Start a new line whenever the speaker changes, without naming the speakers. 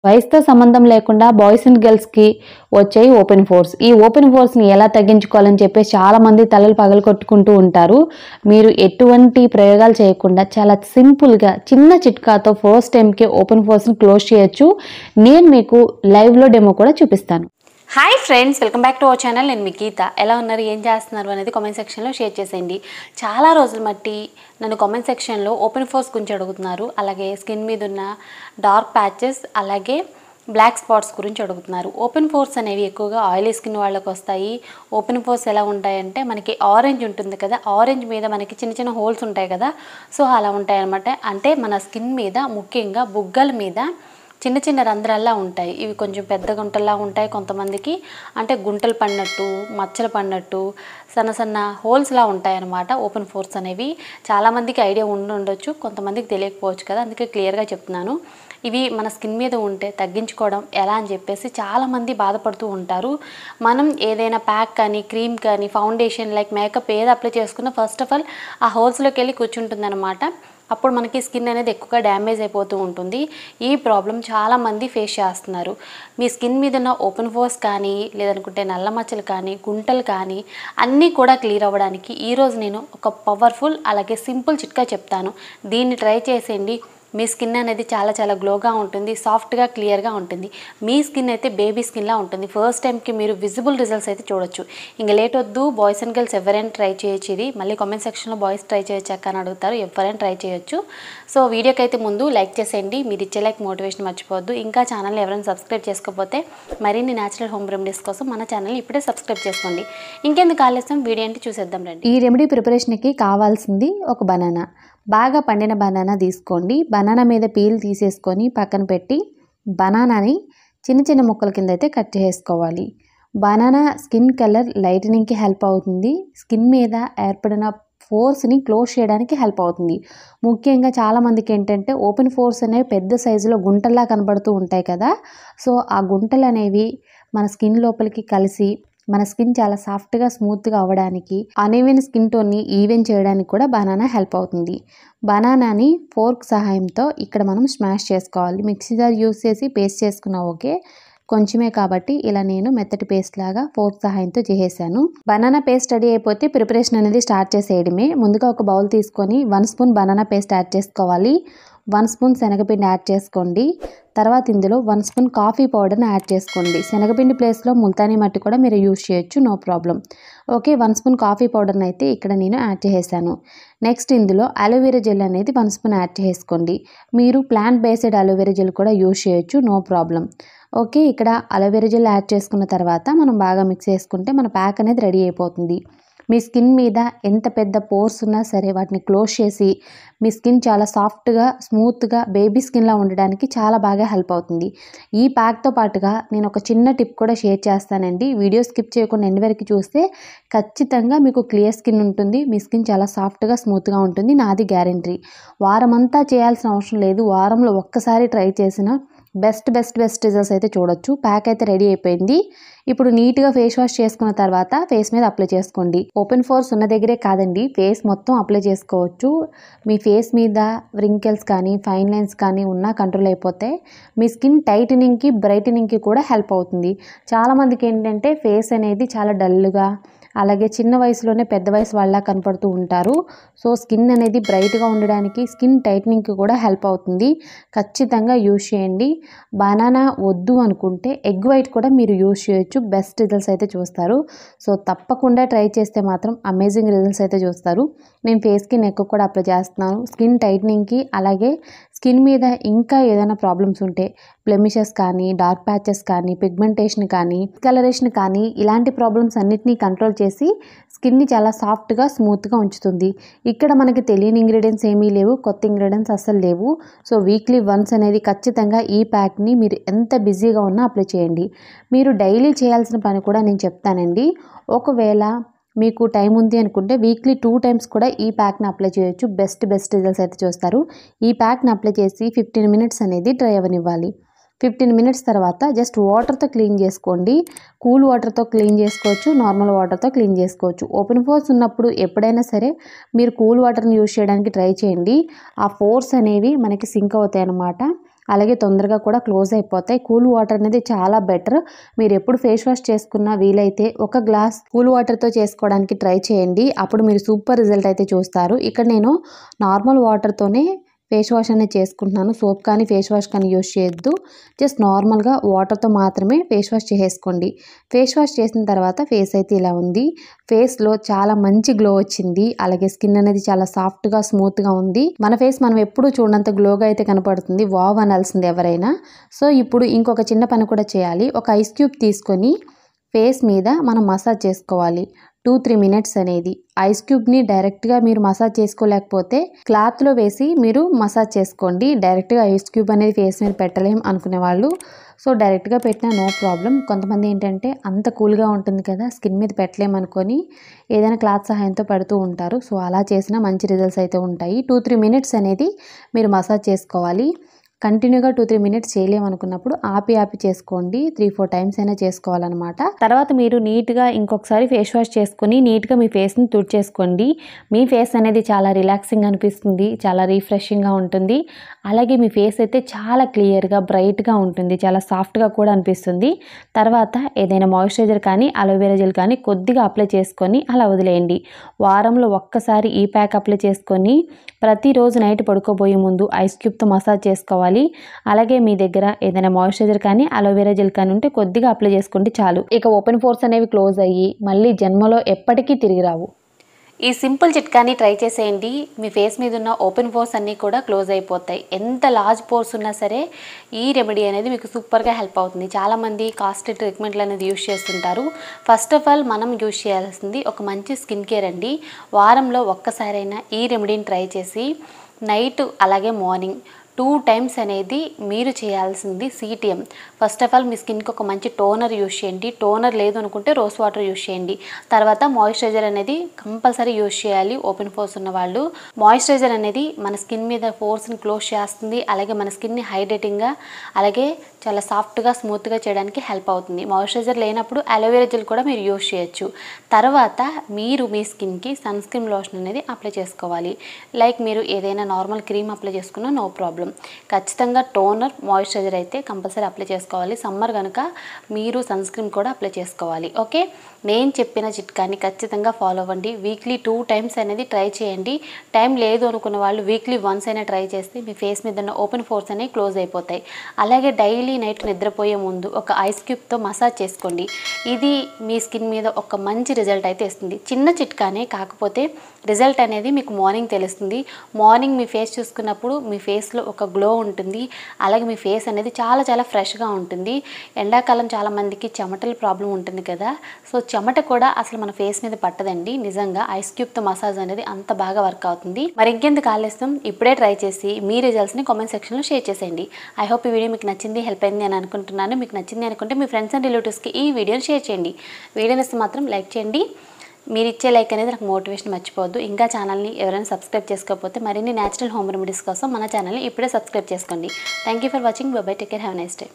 వయసుతో సంబంధం లేకుండా బాయ్స్ అండ్ గర్ల్స్కి వచ్చాయి ఓపెన్ పోర్స్. ఈ ఓపెన్ పోర్స్ని ఎలా తగ్గించుకోవాలని చెప్పేసి చాలామంది తలలు పగలు కొట్టుకుంటూ ఉంటారు. మీరు ఎటువంటి ప్రయోగాలు చేయకుండా చాలా సింపుల్గా చిన్న చిట్కాతో ఫస్ట్ టైంకి ఓపెన్ పోర్స్ని క్లోజ్ చేయొచ్చు. నేను మీకు లైవ్లో డెమో కూడా చూపిస్తాను.
Hi friends, welcome back to our channel. నేను మీ గీత. ఎలా ఉన్నారు, ఏం చేస్తున్నారు అనేది కామెంట్ సెక్షన్లో షేర్ చేసేయండి. చాలా రోజులు బట్టి నన్ను కామెంట్ సెక్షన్లో ఓపెన్ పోర్స్ గురించి అడుగుతున్నారు. అలాగే స్కిన్ మీద ఉన్న డార్క్ ప్యాచెస్, అలాగే బ్లాక్ స్పాట్స్ గురించి అడుగుతున్నారు. ఓపెన్ పోర్స్ అనేవి ఎక్కువగా ఆయిలీ స్కిన్ వాళ్ళకి వస్తాయి. ఓపెన్ పోర్స్ ఎలా ఉంటాయంటే, మనకి ఆరెంజ్ ఉంటుంది కదా, ఆరెంజ్ మీద మనకి చిన్న చిన్న హోల్స్ ఉంటాయి కదా, సో అలా ఉంటాయి అన్నమాట. అంటే మన స్కిన్ మీద, ముఖ్యంగా బుగ్గల మీద చిన్న చిన్న రంధ్రాల్లా ఉంటాయి. ఇవి కొంచెం పెద్ద గుంటల్లా ఉంటాయి కొంతమందికి, అంటే గుంటలు పడినట్టు, మచ్చలు పడినట్టు సన్న సన్న హోల్స్లా ఉంటాయి అన్నమాట. ఓపెన్ పోర్స్ అనేవి చాలామందికి ఐడియా ఉండొచ్చు, కొంతమందికి తెలియకపోవచ్చు కదా, అందుకే క్లియర్గా చెప్తున్నాను. ఇవి మన స్కిన్ మీద ఉంటే తగ్గించుకోవడం ఎలా అని చెప్పేసి చాలామంది బాధపడుతూ ఉంటారు. మనం ఏదైనా ప్యాక్ కానీ, క్రీమ్ కానీ, ఫౌండేషన్ లైక్ మేకప్ ఏది అప్లై చేసుకున్నా ఫస్ట్ ఆఫ్ ఆల్ ఆ హోల్స్లోకి వెళ్ళి కూర్చుంటుంది అనమాట. అప్పుడు మనకి స్కిన్ అనేది ఎక్కువగా డ్యామేజ్ అయిపోతూ ఉంటుంది. ఈ ప్రాబ్లం చాలామంది ఫేస్ చేస్తున్నారు. మీ స్కిన్ మీద ఉన్న ఓపెన్ పోర్స్ కానీ, లేదనుకుంటే నల్ల మచ్చలు కానీ, గుంటలు కానీ అన్నీ కూడా క్లియర్ అవ్వడానికి ఈరోజు నేను ఒక పవర్ఫుల్ అలాగే సింపుల్ చిట్కా చెప్తాను. దీన్ని ట్రై చేసేయండి. మీ స్కిన్ అనేది చాలా చాలా గ్లోగా ఉంటుంది, సాఫ్ట్గా క్లియర్గా ఉంటుంది. మీ స్కిన్ అయితే బేబీ స్కిన్లా ఉంటుంది. ఫస్ట్ టైంకి మీరు విజిబుల్ రిజల్ట్స్ అయితే చూడొచ్చు. ఇంకా లేట్ వద్దు, బాయ్స్ అండ్ గర్ల్స్ ఎవరైనా ట్రై చేయొచ్చు. ఇది మళ్ళీ కామెంట్ సెక్షన్లో బాయ్స్ ట్రై చేయొచ్చు అక్క అని అడుగుతారు, ఎవరైనా ట్రై చేయొచ్చు. సో వీడియోకి అయితే ముందు లైక్ చేసేయండి. మీరు ఇచ్చే లైక్ మోటివేషన్ మర్చిపోవద్దు. ఇంకా ఛానల్ని ఎవరైనా సబ్స్క్రైబ్ చేసుకోకపోతే మరిన్ని న్యాచురల్ హోమ్ రెమెడీస్ కోసం మన ఛానల్ని ఇప్పుడే సబ్స్క్రైబ్ చేసుకోండి. ఇంకెందుకు ఆలస్యం, వీడియో అంటే చూసేద్దాం రండి.
ఈ రెమెడీ ప్రిపరేషన్కి కావాల్సింది ఒక బనానా. బాగా పండిన బనానా తీసుకోండి. బనానా మీద పీల్ తీసేసుకొని పక్కన పెట్టి బనానాని చిన్న చిన్న ముక్కల కింద అయితే కట్ చేసుకోవాలి. బనానా స్కిన్ కలర్ లైటనింగ్కి హెల్ప్ అవుతుంది. స్కిన్ మీద ఏర్పడిన పోర్స్ని క్లోజ్ చేయడానికి హెల్ప్ అవుతుంది. ముఖ్యంగా చాలామందికి ఏంటంటే ఓపెన్ పోర్స్ అనేవి పెద్ద సైజులో గుంటల్లా కనబడుతూ ఉంటాయి కదా, సో ఆ గుంటలు అనేవి మన స్కిన్ లోపలికి కలిసి మన స్కిన్ చాలా సాఫ్ట్గా స్మూత్గా అవ్వడానికి, అన్ఈవెన్ స్కిన్ టోన్ని ఈవెన్ చేయడానికి కూడా బనానా హెల్ప్ అవుతుంది. బనానాని ఫోర్క్ సహాయంతో ఇక్కడ మనం స్మాష్ చేసుకోవాలి. మిక్సీ జార్ యూస్ చేసి పేస్ట్ చేసుకున్నా ఓకే, కొంచెమే కాబట్టి ఇలా నేను మెత్తటి పేస్ట్ లాగా ఫోర్క్ సహాయంతో చేసేసాను. బనానా పేస్ట్ రెడీ అయిపోతే ప్రిపరేషన్ అనేది స్టార్ట్ చేసేయడమే. ముందుగా ఒక బౌల్ తీసుకొని 1 స్పూన్ బనానా పేస్ట్ యాడ్ చేసుకోవాలి. 1 స్పూన్ శనగపిండి యాడ్ చేసుకోండి. తర్వాత ఇందులో 1 స్పూన్ కాఫీ పౌడర్ని యాడ్ చేసుకోండి. శనగపిండి ప్లేస్లో ముల్తానీ మట్టి కూడా మీరు యూజ్ చేయొచ్చు, no problem. Okay, 1 spoon coffee పౌడర్ని అయితే ఇక్కడ నేను యాడ్ చేసేసాను. నెక్స్ట్ ఇందులో అలోవెరా జెల్ అనేది 1 స్పూన్ యాడ్ చేసుకోండి. మీరు ప్లాంట్ బేస్డ్ అలోవెరా జెల్ కూడా యూజ్ చేయొచ్చు, నో ప్రాబ్లం. ఓకే, ఇక్కడ అలోవెరా జెల్ యాడ్ చేసుకున్న తర్వాత మనం బాగా మిక్స్ చేసుకుంటే మన ప్యాక్ అనేది రెడీ అయిపోతుంది. మీ స్కిన్ మీద ఎంత పెద్ద పోర్స్ ఉన్నా సరే వాటిని క్లోజ్ చేసి మీ స్కిన్ చాలా సాఫ్ట్గా, స్మూత్గా, బేబీ స్కిన్లా ఉండడానికి చాలా బాగా హెల్ప్ అవుతుంది. ఈ ప్యాక్తో పాటుగా నేను ఒక చిన్న టిప్ కూడా షేర్ చేస్తానండి. వీడియో స్కిప్ చేయకుండా ఎండ్ వరకు చూస్తే ఖచ్చితంగా మీకు క్లియర్ స్కిన్ ఉంటుంది. మీ స్కిన్ చాలా సాఫ్ట్గా, స్మూత్గా ఉంటుంది, నాది గ్యారెంటీ. వారమంతా చేయాల్సిన అవసరం లేదు, వారంలో ఒక్కసారి ట్రై చేసిన బెస్ట్ రిజల్ట్స్ అయితే చూడొచ్చు. ప్యాక్ అయితే రెడీ అయిపోయింది. ఇప్పుడు నీట్గా ఫేస్ వాష్ చేసుకున్న తర్వాత ఫేస్ మీద అప్లై చేసుకోండి. ఓపెన్ పోర్స్ ఉన్న దగ్గరే కాదండి, ఫేస్ మొత్తం అప్లై చేసుకోవచ్చు. మీ ఫేస్ మీద రింకిల్స్ కానీ, ఫైన్ లైన్స్ కానీ ఉన్నా కంట్రోల్ అయిపోతే మీ స్కిన్ టైటనింగ్కి, బ్రైటనింగ్కి కూడా హెల్ప్ అవుతుంది. చాలామందికి ఏంటంటే ఫేస్ అనేది చాలా డల్గా, అలాగే చిన్న వయసులోనే పెద్ద వయసు వాళ్ళ కనపడుతూ ఉంటారు. సో స్కిన్ అనేది బ్రైట్గా ఉండడానికి, స్కిన్ టైటనింగ్కి కూడా హెల్ప్ అవుతుంది. ఖచ్చితంగా యూజ్ చేయండి. బనానా వద్దు అనుకుంటే ఎగ్ వైట్ కూడా మీరు యూజ్ చేయొచ్చు, బెస్ట్ రిజల్ట్స్ అయితే చూస్తారు. సో తప్పకుండా ట్రై చేస్తే మాత్రం అమేజింగ్ రిజల్ట్స్ అయితే చూస్తారు. నేను ఫేస్కి, నెక్ కూడా అప్లై చేస్తున్నాను. స్కిన్ టైటనింగ్కి, అలాగే స్కిన్ మీద ఇంకా ఏదైనా ప్రాబ్లమ్స్ ఉంటే, బ్లెమిషెస్ కానీ, డార్క్ ప్యాచెస్ కానీ, పిగ్మెంటేషన్ కానీ, కలరేషన్ కానీ, ఇలాంటి ప్రాబ్లమ్స్ అన్నిటినీ కంట్రోల్ చేసి స్కిన్ని చాలా సాఫ్ట్గా, స్మూత్గా ఉంచుతుంది. ఇక్కడ మనకి తెలియని ఇంగ్రీడియంట్స్ ఏమీ లేవు, కొత్త ఇంగ్రీడియంట్స్ అస్సలు లేవు. సో వీక్లీ వన్స్ అనేది ఖచ్చితంగా ఈ ప్యాక్ని మీరు ఎంత బిజీగా ఉన్నా అప్లై చేయండి. మీరు డైలీ చేయాల్సిన పని కూడా నేను చెప్తానండి. ఒకవేళ మీకు టైం ఉంది అనుకుంటే వీక్లీ 2 టైమ్స్ కూడా ఈ ప్యాక్ని అప్లై చేయొచ్చు, బెస్ట్ రిజల్ట్స్ అయితే చూస్తారు. ఈ ప్యాక్ని అప్లై చేసి 15 మినిట్స్ అనేది డ్రై అవ్వనివ్వాలి. 15 మినిట్స్ తర్వాత జస్ట్ వాటర్తో క్లీన్ చేసుకోండి. కూల్ వాటర్తో క్లీన్ చేసుకోవచ్చు, నార్మల్ వాటర్తో క్లీన్ చేసుకోవచ్చు. ఓపెన్ పోర్స్ ఉన్నప్పుడు ఎప్పుడైనా సరే మీరు కూల్ వాటర్ని యూజ్ చేయడానికి ట్రై చేయండి. ఆ పోర్స్ అనేవి మనకి సింక్ అవుతాయి అన్నమాట. అలాగే తొందరగా కూడా క్లోజ్ అయిపోతాయి. కూల్ వాటర్ అనేది చాలా బెటర్. మీరు ఎప్పుడు ఫేస్ వాష్ చేసుకున్నా వీలైతే ఒక గ్లాస్ కూల్ వాటర్తో చేసుకోవడానికి ట్రై చేయండి. అప్పుడు మీరు సూపర్ రిజల్ట్ అయితే చూస్తారు. ఇక్కడ నేను నార్మల్ వాటర్తోనే ఫేస్ వాష్ అనేది చేసుకుంటున్నాను. సోప్ కానీ ఫేస్ వాష్ కానీ యూజ్ చేయొద్దు. జస్ట్ నార్మల్గా వాటర్తో మాత్రమే ఫేస్ వాష్ చేసుకోండి. ఫేస్ వాష్ చేసిన తర్వాత ఫేస్ అయితే ఇలా ఉంది. ఫేస్లో చాలా మంచి గ్లో వచ్చింది. అలాగే స్కిన్ అనేది చాలా సాఫ్ట్గా స్మూత్గా ఉంది. మన ఫేస్ మనం ఎప్పుడూ చూడనంత గ్లోగా అయితే కనపడుతుంది. వావ్ అనాల్సింది ఎవరైనా. సో ఇప్పుడు ఇంకొక చిన్న పని కూడా చేయాలి. ఒక ఐస్ క్యూబ్ తీసుకొని ఫేస్ మీద మనం మసాజ్ చేసుకోవాలి. 2-3 మినిట్స్ అనేది. ఐస్ క్యూబ్ని డైరెక్ట్గా మీరు మసాజ్ చేసుకోలేకపోతే క్లాత్లో వేసి మీరు మసాజ్ చేసుకోండి. డైరెక్ట్గా ఐస్ క్యూబ్ అనేది ఫేస్ మీద పెట్టలేం అనుకునే వాళ్ళు సో డైరెక్ట్గా పెట్టినా నో ప్రాబ్లం. కొంతమంది ఏంటంటే అంత కూల్గా ఉంటుంది కదా స్కిన్ మీద పెట్టలేమనుకొని ఏదైనా క్లాత్ సహాయంతో పెడుతూ ఉంటారు. సో అలా చేసినా మంచి రిజల్ట్స్ అయితే ఉంటాయి. 2-3 మినిట్స్ అనేది మీరు మసాజ్ చేసుకోవాలి. కంటిన్యూగా 2-3 మినిట్స్ చేయలేమనుకున్నప్పుడు ఆపి చేసుకోండి. 3-4 టైమ్స్ అయినా చేసుకోవాలన్నమాట. తర్వాత మీరు నీట్గా ఇంకొకసారి ఫేస్ వాష్ చేసుకొని నీట్గా మీ ఫేస్ని తుడిచేసుకోండి. మీ ఫేస్ అనేది చాలా రిలాక్సింగ్ అనిపిస్తుంది. చాలా రిఫ్రెషింగ్గా ఉంటుంది. అలాగే మీ ఫేస్ అయితే చాలా క్లియర్గా బ్రైట్గా ఉంటుంది. చాలా సాఫ్ట్గా కూడా అనిపిస్తుంది. తర్వాత ఏదైనా మాయిశ్చరైజర్ కానీ అలోవెరా జెల్ కానీ కొద్దిగా అప్లై చేసుకొని అలా వదిలేయండి. వారంలో ఒక్కసారి ఈ ప్యాక్ అప్లై చేసుకొని ప్రతిరోజు నైట్ పడుకోబోయే ముందు ఐస్ క్యూబ్తో మసాజ్ చేసుకోవాలి. అలాగే మీ దగ్గర ఏదైనా మాయిశ్చరైజర్ కానీ అలోవెరా జెల్ కానీ ఉంటే కొద్దిగా అప్లై చేసుకోండి చాలు. ఇక ఓపెన్ పోర్స్ అనేవి క్లోజ్ అయ్యి మళ్ళీ జన్మలో ఎప్పటికీ తిరిగి రావు.
ఈ సింపుల్ చిట్కాని ట్రై చేసేయండి. మీ ఫేస్ మీద ఉన్న ఓపెన్ పోర్స్ అన్నీ కూడా క్లోజ్ అయిపోతాయి. ఎంత లార్జ్ పోర్స్ ఉన్నా సరే ఈ రెమెడీ అనేది మీకు సూపర్గా హెల్ప్ అవుతుంది. చాలామంది కాస్ట్లీ ట్రీట్మెంట్లు అనేది యూజ్ చేస్తుంటారు. ఫస్ట్ ఆఫ్ ఆల్ మనం యూజ్ చేయాల్సింది ఒక మంచి స్కిన్ కేర్ అండి. వారంలో ఒక్కసారైనా ఈ రెమెడీని ట్రై చేసి నైట్ అలాగే మార్నింగ్ 2 టైమ్స్ అనేది మీరు చేయాల్సింది CTM. ఫస్ట్ ఆఫ్ ఆల్ మీ స్కిన్కి ఒక మంచి టోనర్ యూజ్ చేయండి. టోనర్ లేదు అనుకుంటే రోజ్ వాటర్ యూజ్ చేయండి. తర్వాత మాయిశ్చరైజర్ అనేది కంపల్సరీ యూజ్ చేయాలి. ఓపెన్ పోర్స్ ఉన్న వాళ్ళు మాయిశ్చరైజర్ అనేది మన స్కిన్ మీద పోర్స్ని క్లోజ్ చేస్తుంది. అలాగే మన స్కిన్ని హైడ్రేటింగ్గా అలాగే చాలా సాఫ్ట్గా స్మూత్గా చేయడానికి హెల్ప్ అవుతుంది. మాయిశ్చరైజర్ లేనప్పుడు అలోవెరా జెల్ కూడా మీరు యూజ్ చేయొచ్చు. తర్వాత మీరు మీ స్కిన్కి సన్ స్క్రీన్ లోషన్ అనేది అప్లై చేసుకోవాలి. లైక్ మీరు ఏదైనా నార్మల్ క్రీమ్ అప్లై చేసుకున్నా నో ప్రాబ్లం. ఖచ్చితంగా టోనర్ మాయిశ్చరైజర్ అయితే కంపల్సరీ అప్లై చేసుకోవాలి. సమ్మర్ కనుక మీరు సన్ స్క్రీన్ కూడా అప్లై చేసుకోవాలి. ఓకే, నేను చెప్పిన చిట్కాని ఖచ్చితంగా ఫాలో అవ్వండి. వీక్లీ 2 టైమ్స్ అనేది ట్రై చేయండి. టైం లేదు అనుకున్న వాళ్ళు వీక్లీ వన్స్ అయినా ట్రై చేస్తే మీ ఫేస్ మీద ఉన్న ఓపెన్ పోర్స్ అనేవి క్లోజ్ అయిపోతాయి. అలాగే డైలీ నైట్ నిద్రపోయే ముందు ఒక ఐస్ క్యూబ్తో మసాజ్ చేసుకోండి. ఇది మీ స్కిన్ మీద ఒక మంచి రిజల్ట్ అయితే ఇస్తుంది. చిన్న చిట్కానే కాకపోతే రిజల్ట్ అనేది మీకు మార్నింగ్ తెలుస్తుంది. మార్నింగ్ మీ ఫేస్ చూసుకున్నప్పుడు మీ ఫేస్లో ఒక గ్లో ఉంటుంది. అలాగే మీ ఫేస్ అనేది చాలా చాలా ఫ్రెష్గా ఉంటుంది. ఎండాకాలం చాలామందికి చెమటల ప్రాబ్లం ఉంటుంది కదా, సో చెమట కూడా అసలు మన ఫేస్ మీద పట్టదండి. నిజంగా ఐస్ క్యూబ్తో మసాజ్ అనేది అంత బాగా వర్క్ అవుతుంది. మరి ఇంకెందుకు ఆలస్యం, ఇప్పుడే ట్రై చేసి మీ రిజల్ట్స్ని కామెంట్ సెక్షన్లో షేర్ చేసేయండి. ఐ హోప్ ఈ వీడియో మీకు నచ్చింది, హెల్ప్ అయింది అని అనుకుంటున్నాను. మీకు నచ్చింది అనుకుంటే మీ ఫ్రెండ్స్ అండ్ రిలేటివ్స్కి ఈ వీడియోని షేర్ చేయండి. వీడియోని ఇస్తే మాత్రం లైక్ చేయండి. మీరు ఇచ్చే లైక్ అనేది నాకు మోటివేషన్ మర్చిపోవద్దు. ఇంకా ఛానల్ని ఎవరైనా సబ్స్క్రైబ్ చేసుకోకపోతే మరిన్ని న్యాచురల్ హోమ్ రెమెడీస్ కోసం మన ఛానల్ని ఇప్పుడే సబ్స్క్రైబ్ చేసుకోండి. Thank you for watching. By by, take care, have a nice day.